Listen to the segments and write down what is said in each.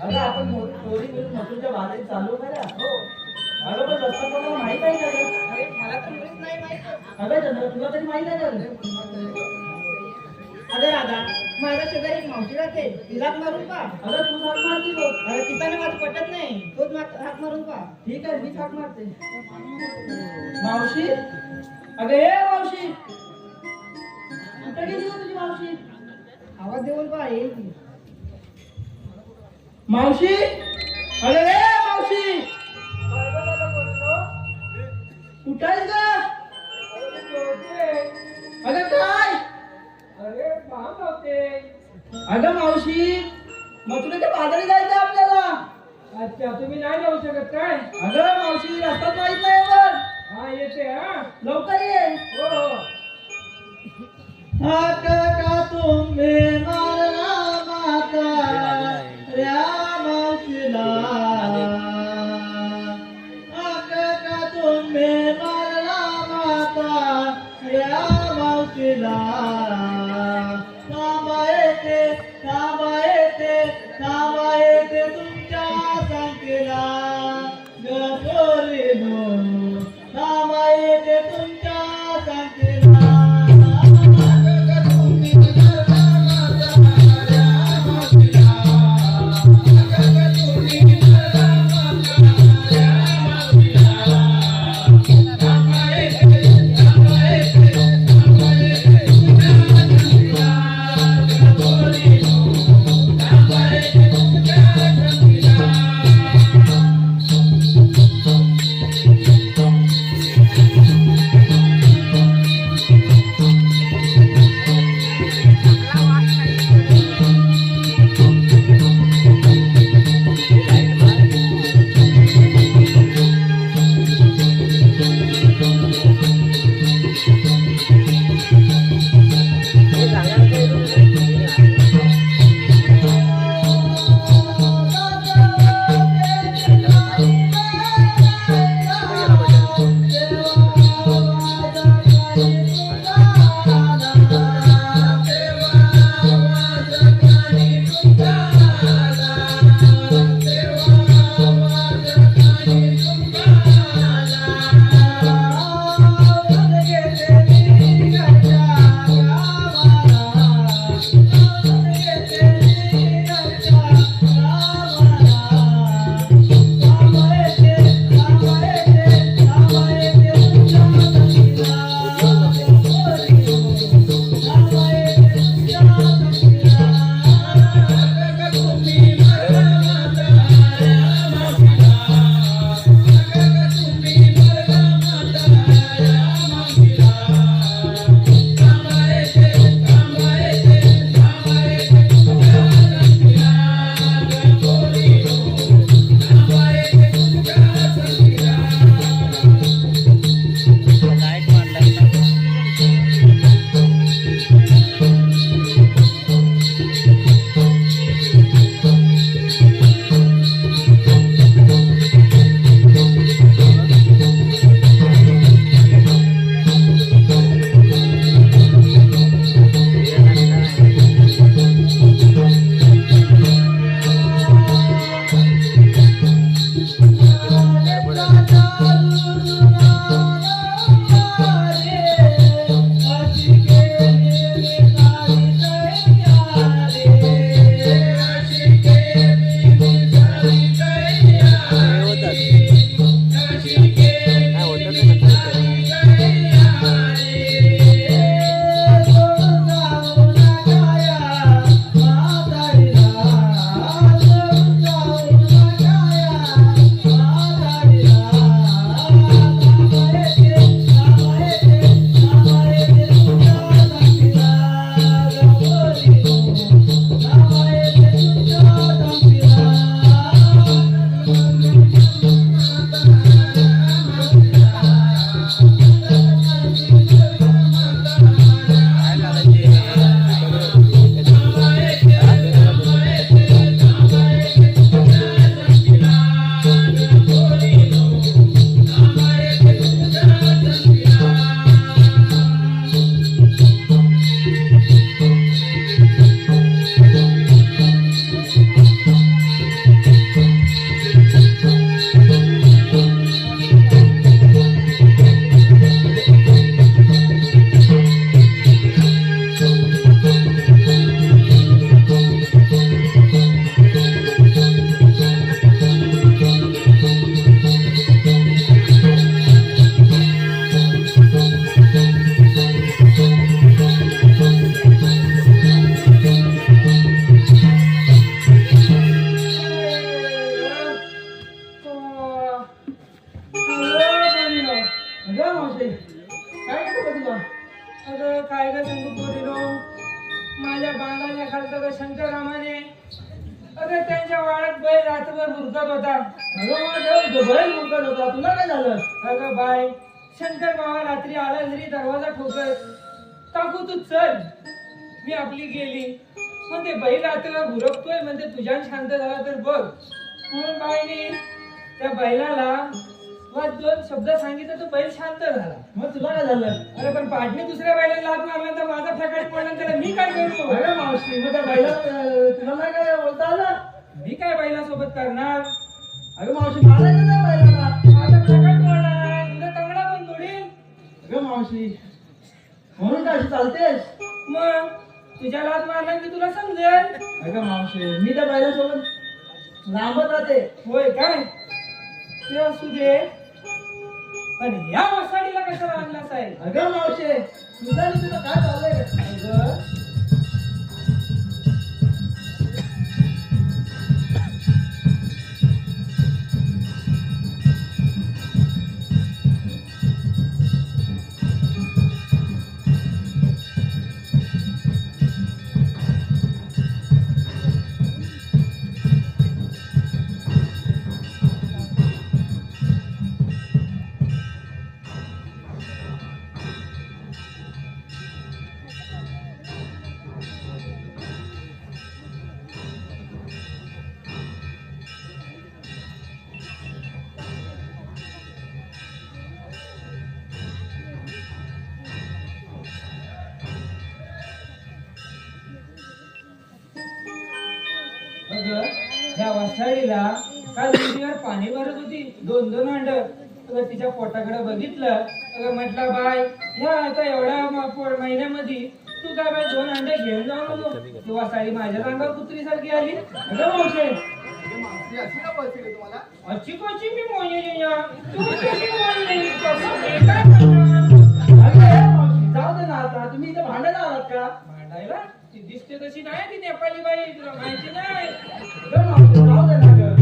अगं आपण चोरी मिळून मथुरच्या बाजारी चालू करा. हो. अगं पण रस्ता कोणाला माहित आहे का गं? अरे मला तर मुळीच नाही माहित. अगं चंद्र तुला तरी माहित आहे का रे? अगं राधा, माझा शेजारी एक मावशी राहते, तिलाच मारून पहा. अगं तू हाक मारती बघ. अरे तिथं माझं पटत नाही, तोच हात मारून पहा. ठीक आहे मी हाक मारते. मावशी अगं हे मावशी कुठे गेली हो तुझी मावशी? आवाज देऊन पहा, येईल ती. मावशी अरे रे मावशी कुठे आहेस ग? अगं काय? अरे काम होते. अगं मावशी मग तुला ते बाजारी जायचं आपल्याला. अच्छा, तुम्ही नाही जाऊ शकत काय? अगं मावशी रस्ताच माहित नाही पण. हा येते. हा लवकर ये. हो हो. हात का तुम्ही मारला माता ऱ्या मावशीला. हात का तुम्ही मारला माता ऱ्या मावशीला. थांबा येते तुमच्या संख्येला ग पोरीनो. थांबा येते तुमच्या संख्येला. वाड्यात बैल रात्रभर मुरकत होता. अगं माझ्या बैल मुरकत होता, तुला काय झालं? अगं बाय, शंकर बाबा रात्री आला घरी दरवाजा ठोकत, काकू तू चल. मी आपली गेली. मग ते बैल रात्रभर भुरकतोय म्हणते तुझ्या शांत झाला तर बघ. म्हणून बाईने त्या बैलाला वर दोन शब्द सांगितलं तर बैल शांत झाला. मग तुला काय झालं? अरे पण पाठने दुसऱ्या बैलाला हात मारला तर माझा फकाट पडला, त्याला मी काय करू? अगं मावशी, मग त्या बैला तुला नाही काय बोलता आलं? मी काय बैला सोबत करणार? अगं मावशी, मारायचं नाही बैलाला. माझा फकाट पडला, तुझा तंगडा पण तोडील. अगं मावशी, म्हणून काय अशी चालतेस? मग तुझ्या लात मारला की तुला समजेल. अगं मावशी, मी त्या बैलासोबत लांबत राहते. होय काय? ते असू दे, पण या वसाडीला कशाला आणलास आहे? अगं मावशी, तुझं काय चाललंय? अगं, अगं, ह्या वसाडीला काल विहिरीवर पाणी भरत होती, 2-2 अंड. अगं तिच्या पोटाकडे बघितलं. अगं म्हटलं बाय, ह्या आता एवढ्या महिन्यामध्ये तू काय बाय 2 अंडे घेऊन जाऊ नको. ती वसाडी माझ्या अंगावर कुत्रीसारखी आली. अगं मावशे, अशी कशी मी मोजली या? तू कशी मोजली? कसं मी काय करणार? अगं मावशी, जाऊ दे ना आता. तुम्ही इथे भांडायला आलात का? भांडायला? ती दिसते तशी नाही, ती नेपाळी बाई, तुला माहिती नाही. अगं मावशी, जाऊ दे ना गं.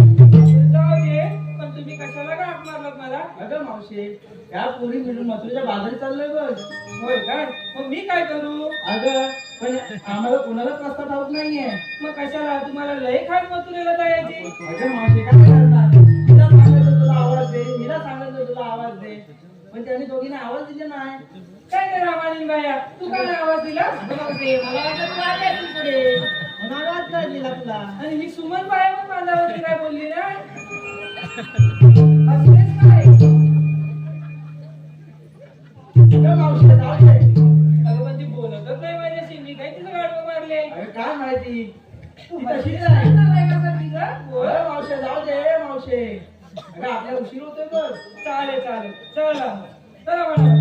जाऊ दे, पण तुम्ही कशाला का हाक मारलात मला? अगं मावशी, या पोरी मिळून मथुरेच्या बाजारी चाललोय बघ. होय काय? मग मी काय करू? अगं, पण आम्हाला कोणालाच रस्ता ठाऊक नाहीये. मग कशाला? तुम्हाला लय खास मथुरेला जायची. अगं मावशी, काय करणार? हिला सांगायचं तुला आवाज दे, हिला सांगायचं तुला आवाज दे, पण त्यांनी दोघींना आवाज दिले नाही. काय ते रामायण बाया, तू काय आवाज दिला? मला वाटलं तू आली असेल पुढे, म्हणून आवाज काय दिला तुला. आणि ही सुमन बाया पण माझ्यावरती काय बोलली ना? असलेच काय? अगं मावशी, जाऊ दे. अगं पण ती बोलतच नाही माझ्याशी, मी काय तिचं गाडवं मारले? अगं काय माहिती, ती तशीच तशीच नाही आहे. ना बायकासारखी का? होय. अगं मावशी, जाऊ दे मावशी. अगं आपल्या उशीर होतोय बघ. चालेल चालेल, चला चला मला.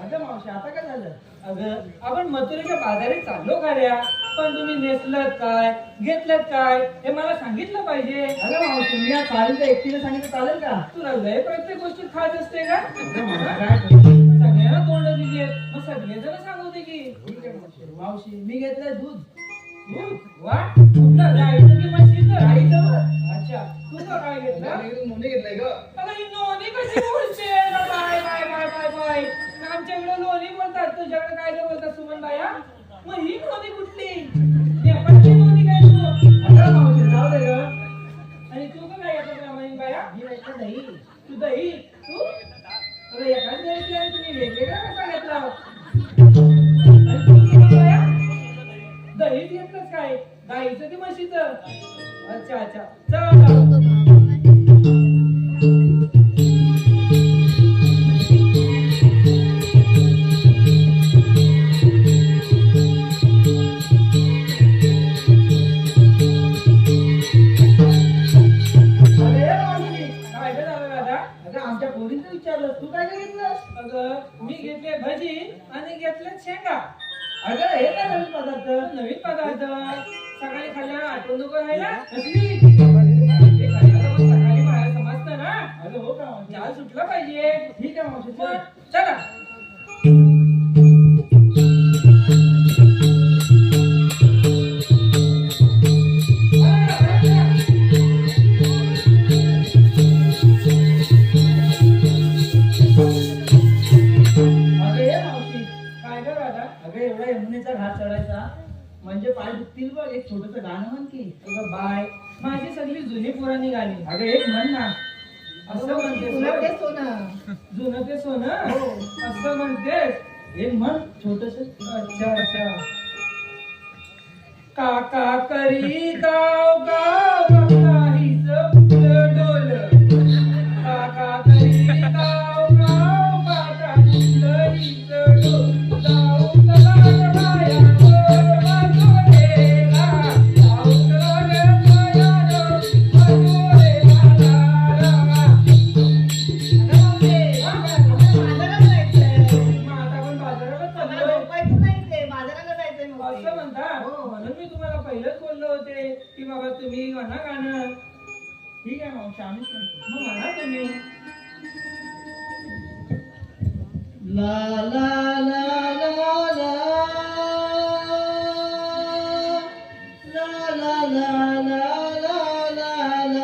अगं मावशी, आता काय झालं? अगं, आपण मथुरेच्या बाजारात चाललो खऱ्या, पण तुम्ही नेसलत काय, घेतलं काय, हे मला सांगितलं पाहिजे. अगं मावशी, मी या साडीचं एकटीने सांगितलं चालेल का? तुला लय प्रत्येक गोष्टीत खात असते का? अगं मावशी, काय करू? सगळ्यांना तोंड दिली, मग सगळे जण सांगू दे की. ठीक आहे मावशी. मावशी, मी घेतलंय दूध. दूध? वा, कुठलं गाईचं की म्हशीचं? गाईचं बघ. अच्छा, तुझं काय घेतलं? नोंदी घेतलंय ग. अगं, ही नोंदी कशी बोलते? बाय बाय बाय बाय बाय. आमच्याकडे लोणी बोलतात, तुझ्याकडे काय ते बोलतात सुमन बाया? मग ही नोंदी कुठली? नेपाळची नोंदी काय तू? अगं मावशी, जाऊ दे ग. आणि तू का काय येतो रामायण बाया? मी घेतलं दही. तू दही? तू? अगं, एकाच घरातली आणि तुम्ही वेगवेगळा कसा घेतला? आणि तू सुमन बाया? दही घेतलंच काय? गाईचं की म्हशीचं? अच्छा अच्छा, चला. आमच्या पोरींचं विचारलं, तू काय काय घेतलंस? अगं, मी घेतले भजी आणि घेतले शेंगा. अगं, हे काय नवीन पदार्थ? नवीन पदार्थ सकाळी खाल्ल्यावर आठवण नको राहायला. कसली? हे खाल्ल्यावर मग सकाळी बाहेर समजतं ना. अगं हो का मावशी? चाल सुटलं पाहिजे. ठीक आहे मावशी, मग चल. चला. म्हणजे पाय दुखतील बघ. एक छोटस गाणं म्हण की. अगं बाय, माझी सगळी जुनी पुराणी गाणी. अगं एक म्हण ना. असं म्हणतेस तुला होय? ते सोनं. जुनं ते सोनं हो. असं म्हणतेस. एक म्हण छोटस. अच्छा अच्छा. काका करी गाव गाव काहीच फुलं डोल. काका करी गाव गाव काका फुलरीच डोल. जाऊ चला ग बाया मजोरेला. जाऊ चला ग बाया मजोरेला. अगं मावशी, बाजारात जायचंय. मग आता आपण बाजाराला आम्हाला चाललोय. झोपायचं नाही ते, बाजाराला जायचंय मावशी. असं म्हणता. हो. म्हणून मी तुम्हाला पहिलेच बोललो होते की बाबा तुम्ही म्हणा गाणं. ठीक आहे मावशी आम्हीच म्हणतो. मग म्हणा तुम्ही. ला ला ला ला ला ला ला ला ला ला ला ला ला ला ला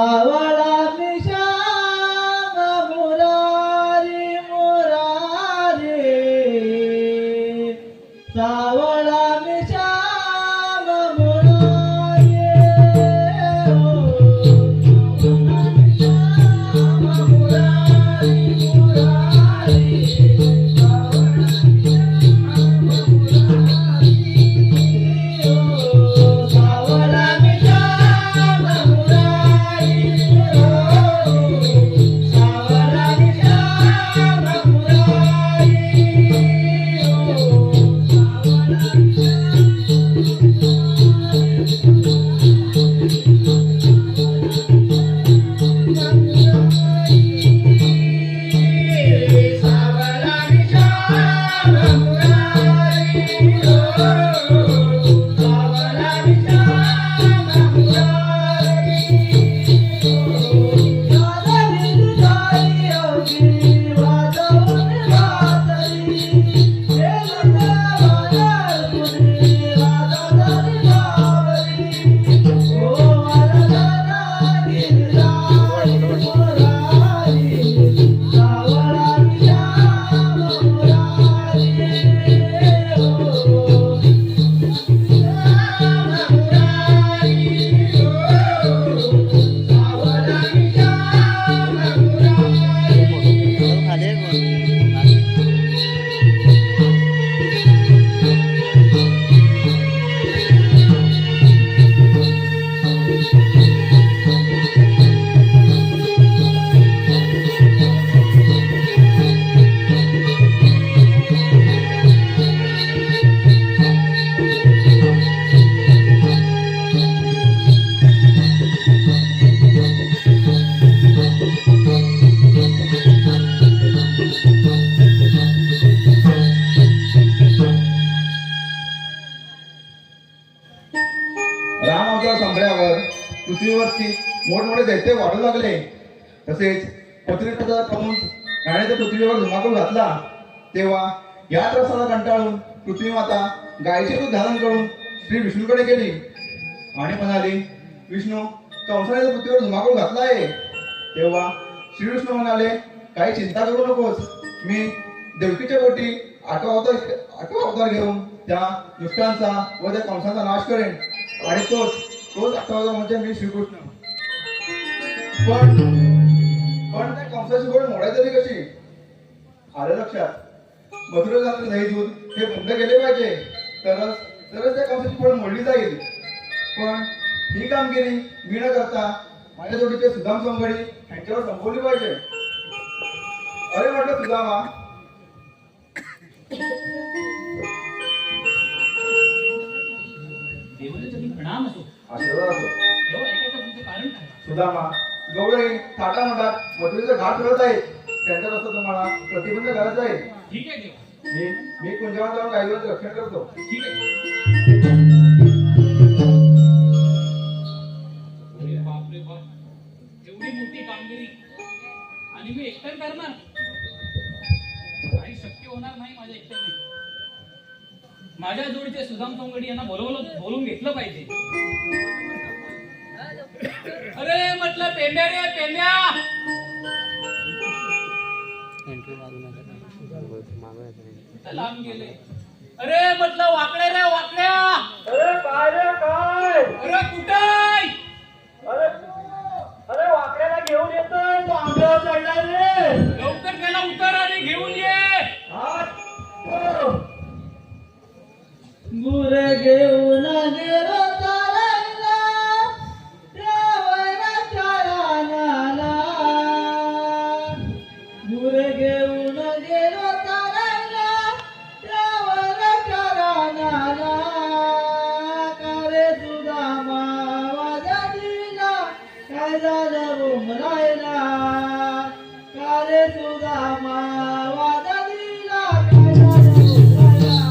सावळा मी श्याम मुरारी मुरारी सावळा मी श्याम मुरारी श्याम मुरारी मुरारी सावळा मी श्याम मुरारी सावळा मी श्याम राम अवतार संपल्यावर पृथ्वीवरती मोठमोठे दैत्य वाढू लागले. तसेच पृथ्वीचा कंस राण्याच्या पृथ्वीवर धुमाकूळ घातला. तेव्हा या त्रासाला कंटाळून पृथ्वी माता गायीचे दूध धारण करून श्री विष्णूकडे गेली आणि म्हणाली, विष्णू, कंसाने पृथ्वीवर धुमाकूळ घातला आहे. तेव्हा श्री विष्णू म्हणाले, काही चिंता करू नकोस, मी देवकीच्या पोटी आठवा अवतार घेऊन त्या दुष्टांचा व त्या कंसाचा नाश करेन आणि तोच अवतार म्हणजे मी श्रीकृष्ण. पण त्या कंसाची गोड मोडायची तरी कशी? आलं लक्षात, मथुरेत घातलेलं दही दूध हे बंद केले पाहिजे, तरच त्या कंसाची गोड मोडली जाईल. पण ही कामगिरी मी न करता माझ्या जोडीचे सुदाम सोंगडी यांच्यावर संपवली पाहिजे. अरे म्हटलं सुदामा, प्रणाम असो. आशीर्वाद असो. एवढं ऐकायचं तुमचं कारण काय? सुदामा, गवळी थाटा म्हणतात मथुरेचे घाट फिरत आहेत, त्यांच्यात असं तुम्हाला प्रतिबंध करायचा आहे. ठीक आहे देवा, मी कुंजवान जाऊन गायीचं रक्षण करतो. ठीक आहे. अरे बापरे बाप, एवढी मोठी कामगिरी आणि मी एकटं करणार? काही शक्य होणार नाही माझ्या एकट्याने. माझ्या जोडीचे सुदाम सोंगडी यांना बोलून घेतलं पाहिजे. अरे म्हटलं पेंड्या रे पेंड्या, लांब गेले. अरे म्हटलं वाकड्या रे वाकड्या, अरे काय रे काय? अरे कुठे? अरे वाकड्याला घेऊन येतोय, तो आंब्यावर चढलाय रे. लवकर त्याला उतर आणि घेऊन ये. गुर घेऊन गेलो तारांना, रावणाच्या रानाला. गुर घेऊन गेलो तारांना, रावणाच्या रानाला. कारे सुदामा वाजा दिला, काय झालं बोंबलायला. कारे सुदामा वाजा दिला, काय झालं बोंबलायला.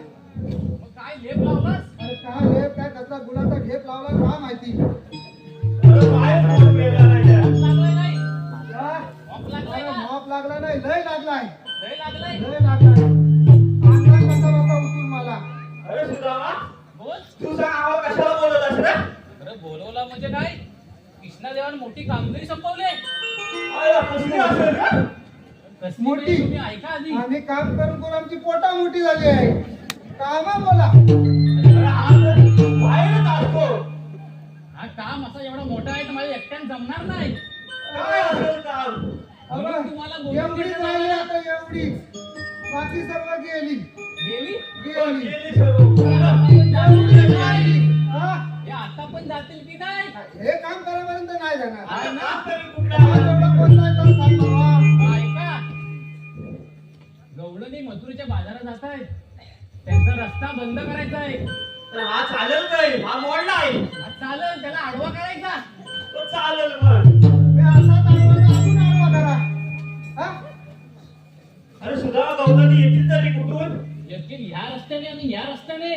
काय लेप लावलास? गुलाबचा घेप लावला का माहिती लागलाय नाही ऑफ लागलाय का? मॉप लागला नाही लय लागलाय लय लागलाय लय लागलाय अंगात बसा बसा उठून मला अरे सुदामा बोल तुझा आवाज कशाला बोलत असं रे? अरे बोलवला म्हणजे काय कृष्णा देवान मोठी कामगिरी संपवले अरे कसली असेल का? कसली मोठी. म्हणजे तुम्ही ऐका आधी आम्ही काम करून करून आमची पोटा मोठी झाली आहे कामा बोला अरे हा तर बाहेरच असतो. हा काम असा एवढा मोठा आहे तर मला एकट्याने जमणार नाही काय असेल काम? म्हणून तुम्हाला बोलून एवढी घेतलं राहिली मला. आता एवढी बाकी सर्व गेली गेली पण गेली गेली सर्व. हा? हे आता पण जातील की नाही हे काम करापर्यंत नाही जाणार आहे ना? काम तरी आज कुठला? एवढा कोण नाही तर सांग बाबा. ऐका गवळणी मथुरेच्या बाजारात जात आहेत त्यांचा रस्ता बंद करायचा आहे तर हा चालेल नाही हा मोडला आहे आज चालेल त्याला आडवा करायचा तो चालेल मग. हे असा दाखवायचा, अजून आडवा करा हा? अरे सुदामा गवताची येतील तरी कुठून? येतील ह्या रस्त्याने आणि ह्या रस्त्याने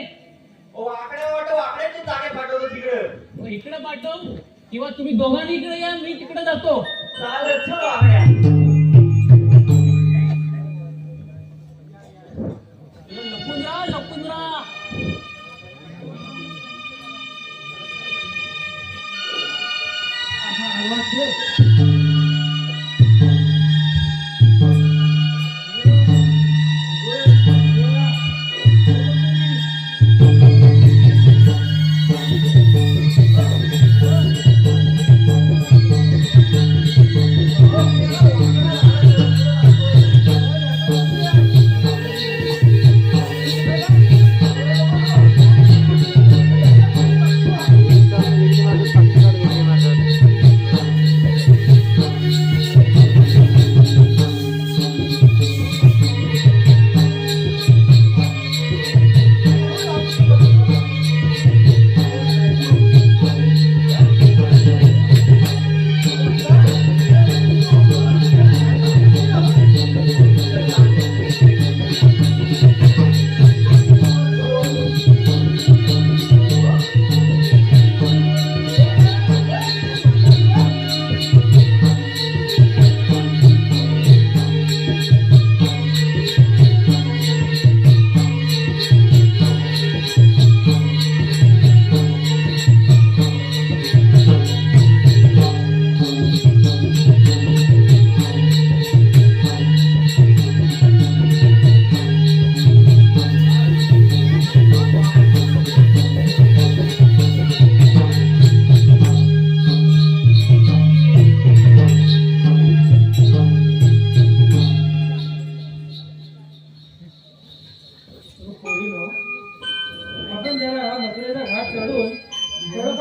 वाकड्यातून जागे पाठवतो तिकडे. मग इकडे पाठव किंवा तुम्ही दोघांनी इकडे या मी तिकडे जातो चालेल चल वाकड्या. लपून राहा आवाज दे.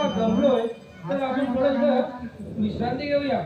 का दमलोय तर आपण थोडस विश्रांती घेऊया.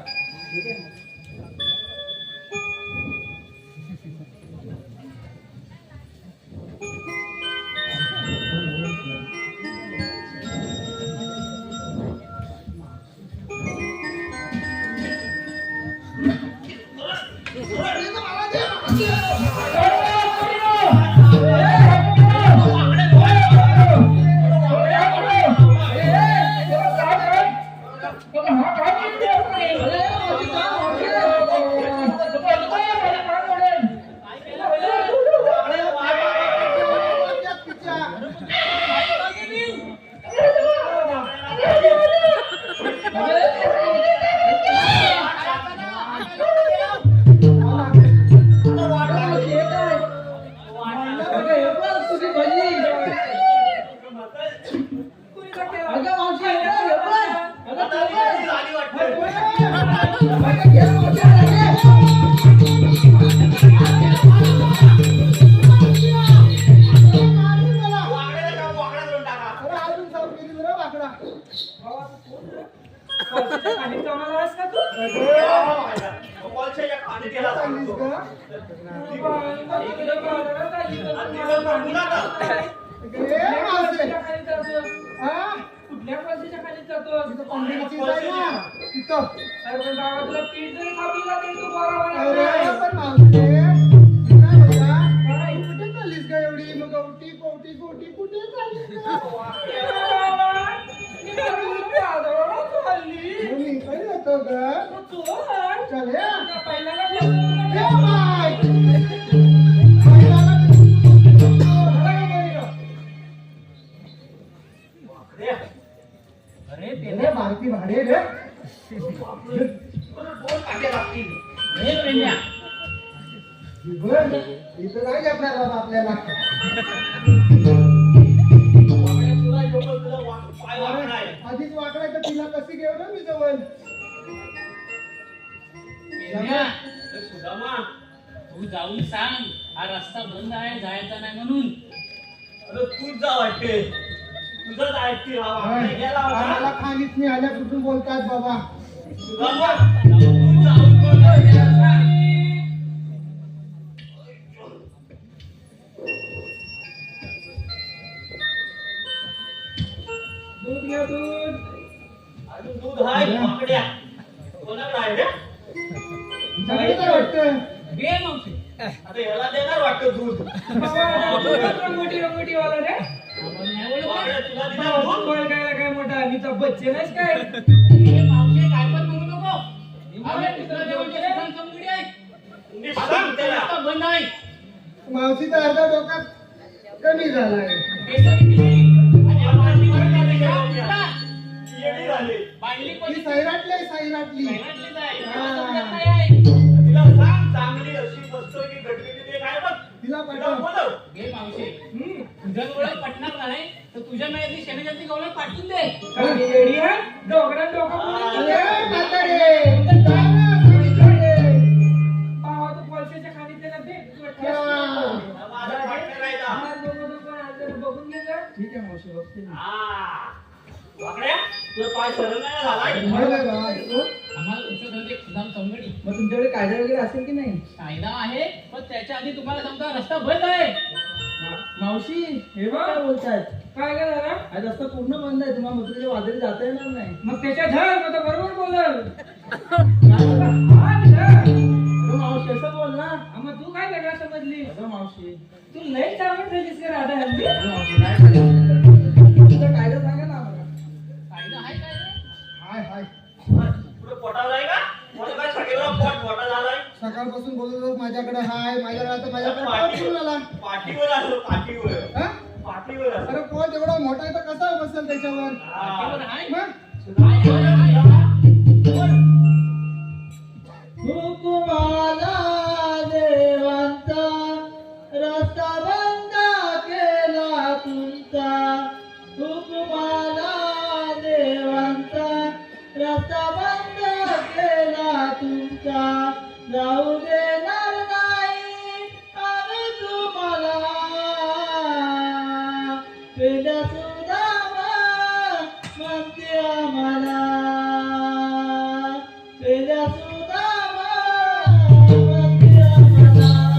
कुठल्या कॉलेजच्या खाली जातो? अरे पण बाबा तुला पीठ जरी खावी लागेल तू अरे भारती भाडे रे इथं नाही जपणार बाबा आपल्याला. आधीच वाकडाय तर तिला कशी घेऊ ना मी जवळ. सुदामा तू जाऊन सांग हा रस्ता बंद आहे जायचा नाही म्हणून. अरे तूच जा वाटते तुझंच ऐकते आम्हाला खालीच नाही आल्यापासून बोलतात बाबा. सुदामा तू जाऊन बोल याला सांग. दूध घ्या दूध. अजून दूध आहे माकड्या कोणाकडे आहे रे? सगळे काय वाटतं घे मावशी. आता याला देणार वाटतं दूध. रंगोटी रंगोटी वाला रे. आपण नाही बोलू का? माकड्या तुला दिला दूध? ओळखायला काय मोठा अमिताभ बच्चन आहेस काय? हे मावशी काय पण म्हणू नको. अरे तुझं जेवणचे सुदाम समजुडी आहे. नीट सांग त्याला. रस्ता बंद आहे. मावशीचा अर्धा डोका कमी झालाय. बेसन किती? आणि आपण वर काय केलं? येडी झाली. बांधली ही पण सैराटली सैराटली. पहिल्यातलीच आहे. हा. तेव्हा समजत नाही आहे. तिला सांग चांगली अशी मस्त की गटगटी ते काय बघ तिला तिला पाठव. बोलव. घे मावशी. तुझ्या डोळ्यात पटणार नाही तर तुझ्या नळ्यातली शेणाच्या गवळ्यात पाठवून दे. काय येडी आहे? डोंगरात डोकं पुढे अरे गेलं. म्हातारे, जा ना, सैराटले. पावा तू कोळशाच्या खाली त्याला दे. तुला ठेस हा. नको. माझा पार्टनर आहे का? हा, बघू नको, आज जरा बघून घे गं. ठीक आहे मावशी बघते मी. हा. वाकड्या तुझा पाय सरळ नाही झालाय. बरं बाबा, ऐकू? आम्हाला तुमचं धंदे सुदाम समजुडी. मग तुमच्याकडे कायदा वगैरे असेल की नाही? कायदा आहे पण त्याच्या आधी तुम्हाला सांगता रस्ता बंद आहे. मावशी हे बघ. काय बोलतायत? काय काय झालं? आज रस्ता पूर्ण बंद आहे. तुम्हाला मथुरेच्या वाजरी जाता येणार नाही. मग त्याच्या धर मग तो बरोबर बोलल. काय बोलता? हा, धर. अगं मावशी असं बोल ना. हा, मग तू काय वेगळा समजली? अगं मावशी, तू लई चावट झालीस का राधा हल्ली? अगं मावशी काय करायचं? तुमचा कायदा सांगा ना आम्हाला. कायदा आहे काय रे? हाय हाय. पुढे पोटाला आहे का? मला काय सगळ्याला पोट मोठा झालाय. सकाळपासून बोलत माझ्याकडे हाय माझ्याकडे आता माझ्याकडे पाऊस सुरू झाला. पाठीवर असो पाठीवर. हा? पाठीवर असो. अरे पोट एवढा मोठा आहे तर कसा बसेल त्याच्यावर? पाठीवर आहे? मग आहे, आहे, आहे. हुकुमाला देवांचा रस्ता बंद केला तुमचा. हुकुमाला देवांचा रस्ता बंद केला तुमचा. जाऊ देणार नाही आम्ही तुम्हाला. पेल्या सुदामा शांती आम्हाला पेल्या सुदामा शांती आम्हाला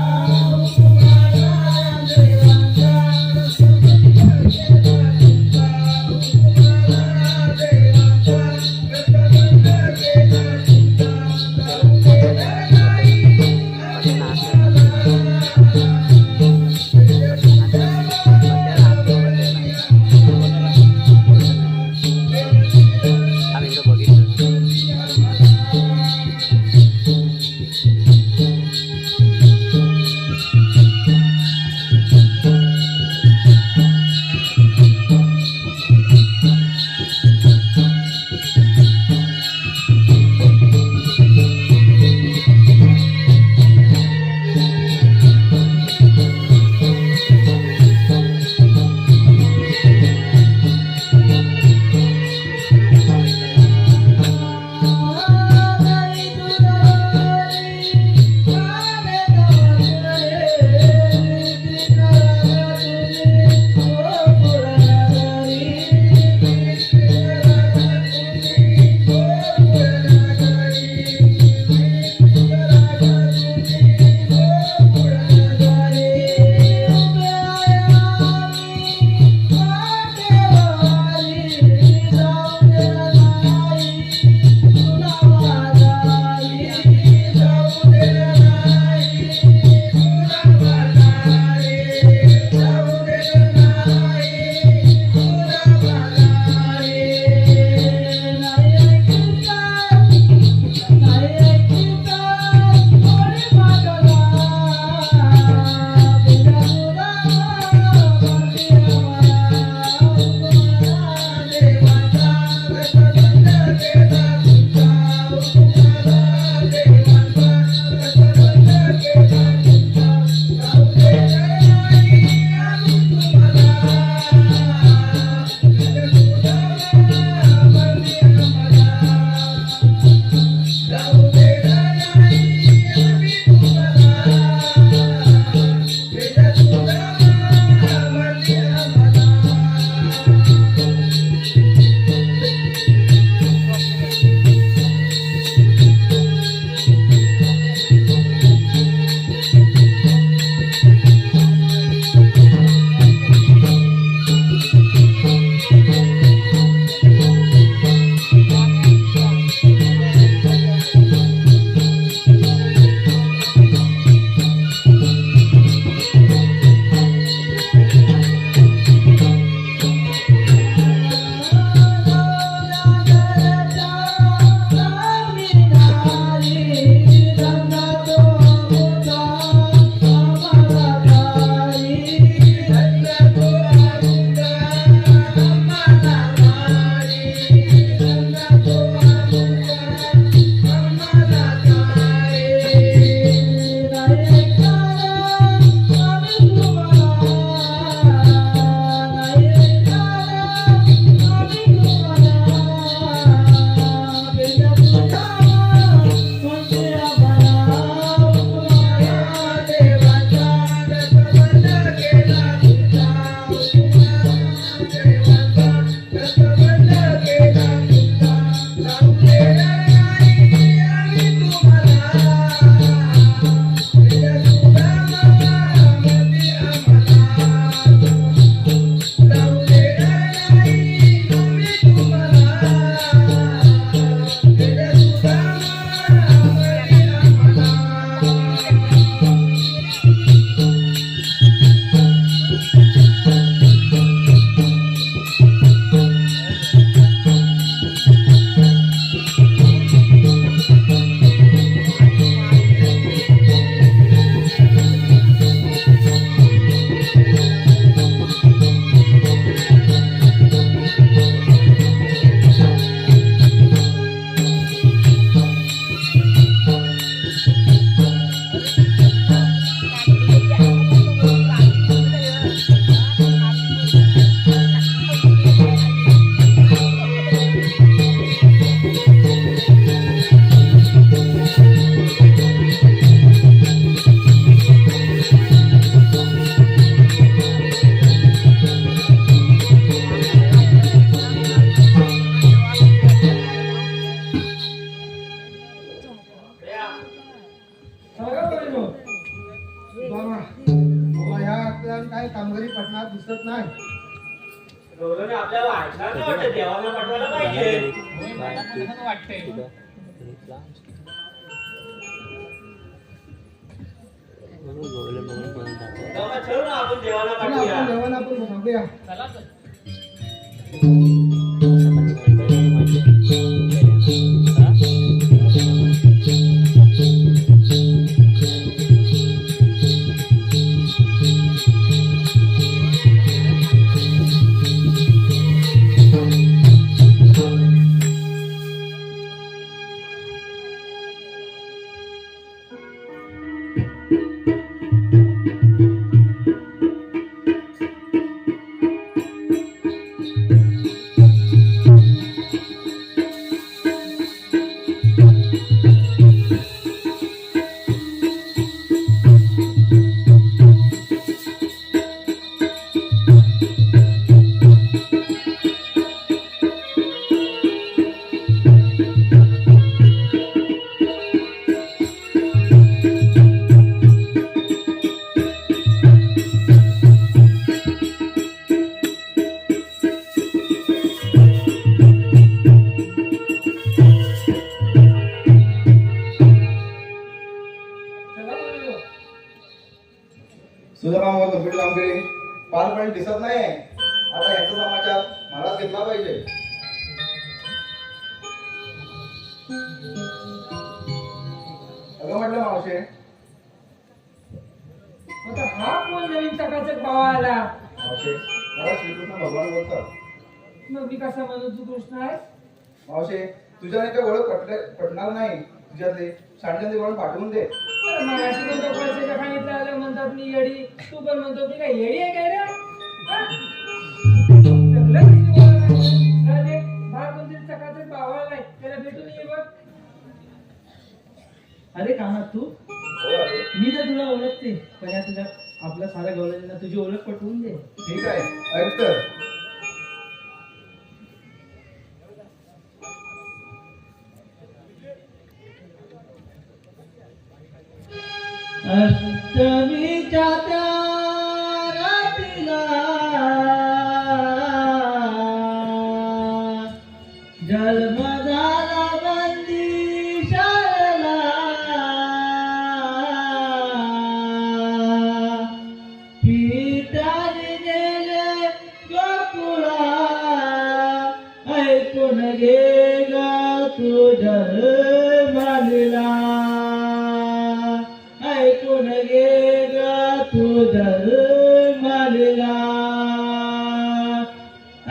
आपल्याला ऐकणार नाही वाटत, देवाला पाठवायला पाहिजे. होय, मला पण असंच वाटतंय. तेव्हा चल ना आपण देवाला चला, आपण पाठवूया. जेवण आपण थांबूया. चला तर. चला बोललो. सुधारामावर गंभीर कामगिरी पालपणे दिसत नाही. आता यांचा समाचार मलाच घेतला पाहिजे. अगं म्हटलं मावशे, आता हा कोण नवीन चकाचक भावा आला? मावशे मला श्रीकृष्ण भगवान बोलतात. मग मी कसा म्हणू तू कृष्ण आहेस? मावशे तुझ्याने काही ओळख पटणार नाही. तुझ्यातले सांडजन वळण पाठवून दे. अरे मगाशी म्हणतो पैशाच्या खाणीतलं आलं म्हणतात मी येडी, तू पण म्हणतो मी काय येडी आहे काय रे? हा? सगळं किती बोलायला लागलं. जा दे, बाळ कोणतरी चकाचक भावाला नाही, त्याला भेटून ये बघ. अरे काना तू, हो अरे, मी तर तुला ओळखते, पण या तुझ्या आपल्या साऱ्या गवळ्यांना तुझी ओळख पटवून दे. ठीक आहे, ऐक तर. अष्टमीच्या त्या रात्रीला जन्म झाला बंदी शाळेला. पित्याने नेले गोकुळा, ऐकून घे ग तू जन्मला, ऐकून घे ग तू जन्मला.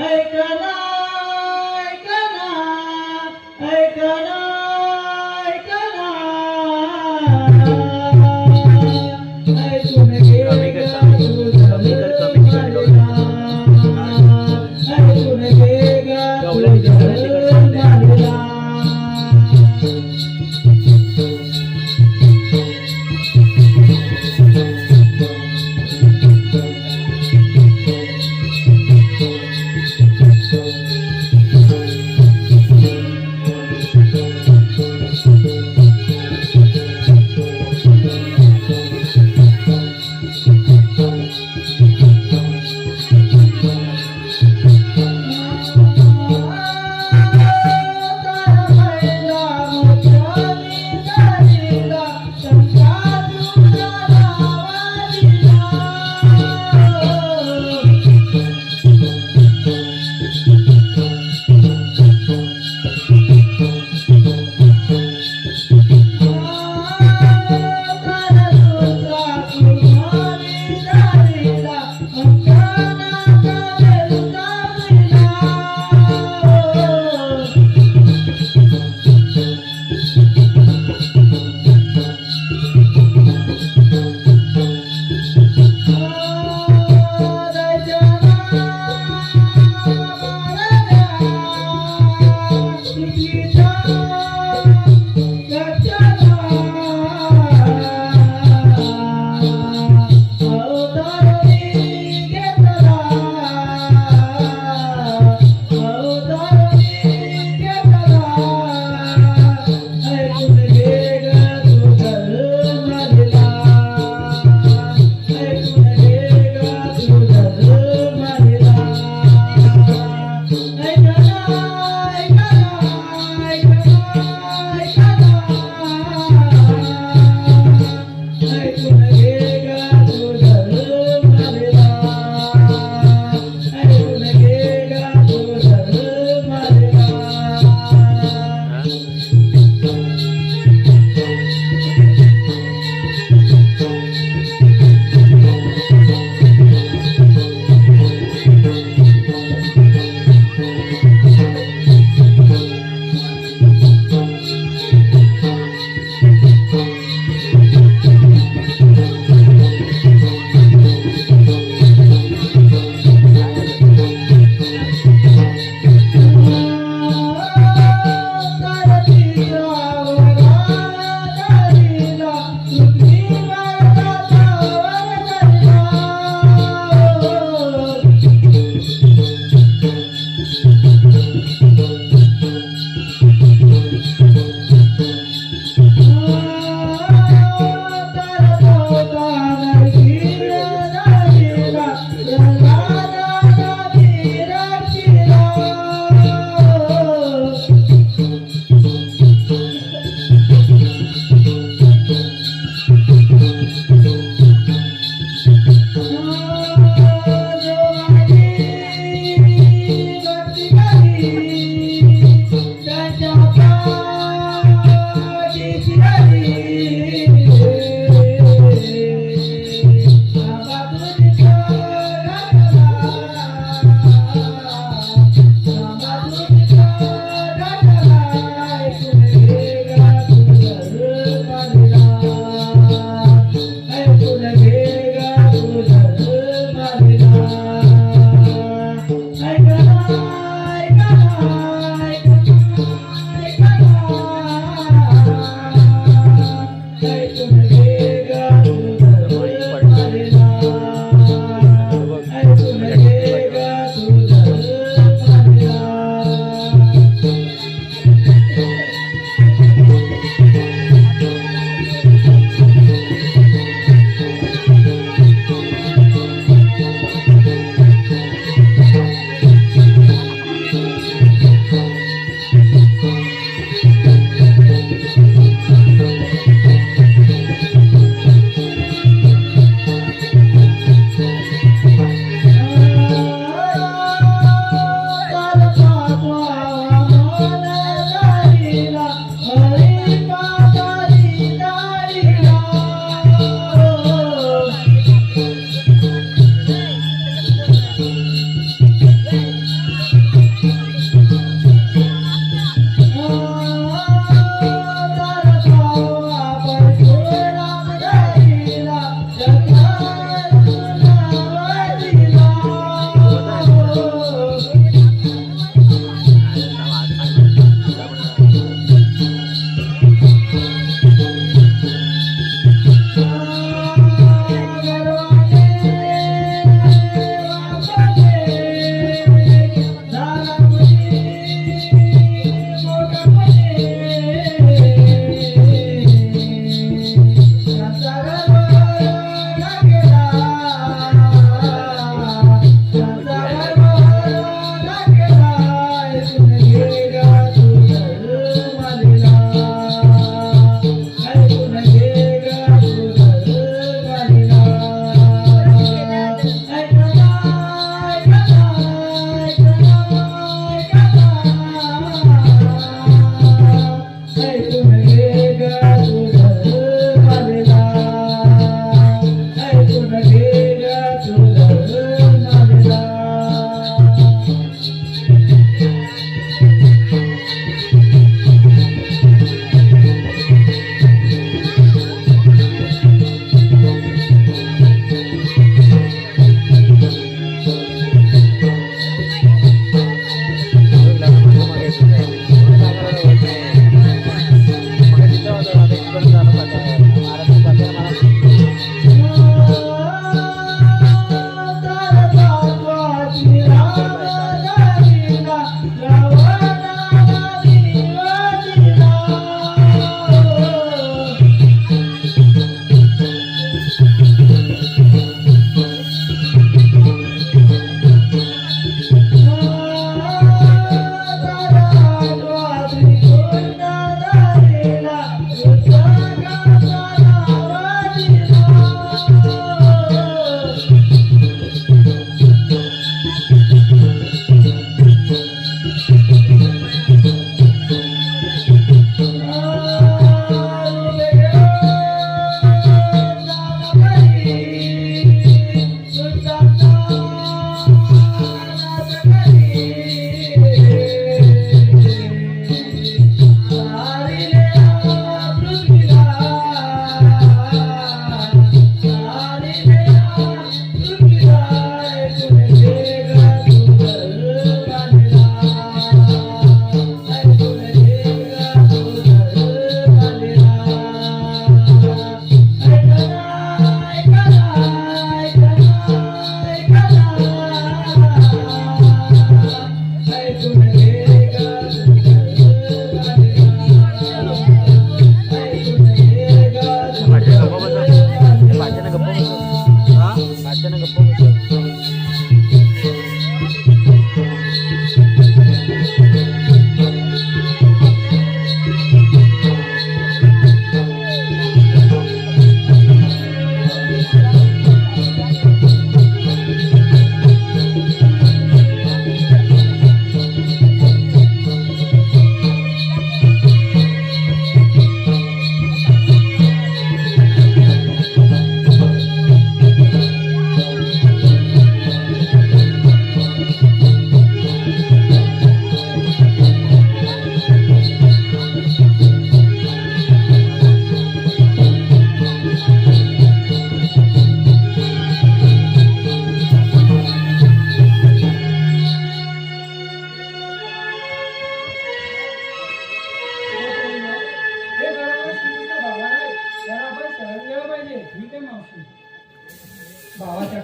ऐकना ऐकना ऐकना ऐकना, ऐकून घे ग तू जन्मला, ऐकून घे ग तू जन्मला.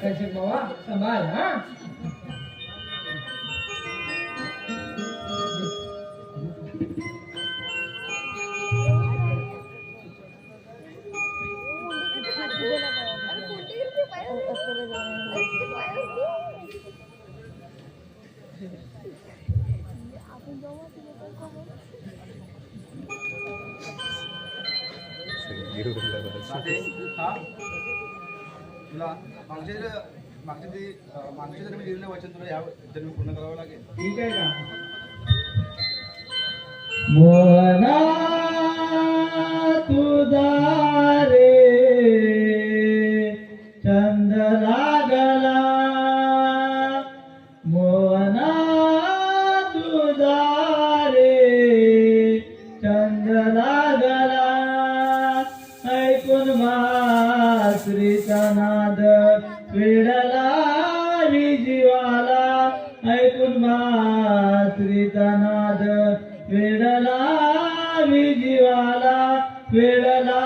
प्रकाशक बाबा सांभाळ हा. तुला मागच्या जन्मी दिलेलं वचन तुला या जन्मी पूर्ण करावं लागेल. ठीक आहे का? मोहना तुझा रे चंद लागला, मोहना तुझा रे चंद लागला, ऐकून मासरीचा नाद वेडला जीवाला, ऐकून मासरीचा नाद वेडला जीवाला, वेडला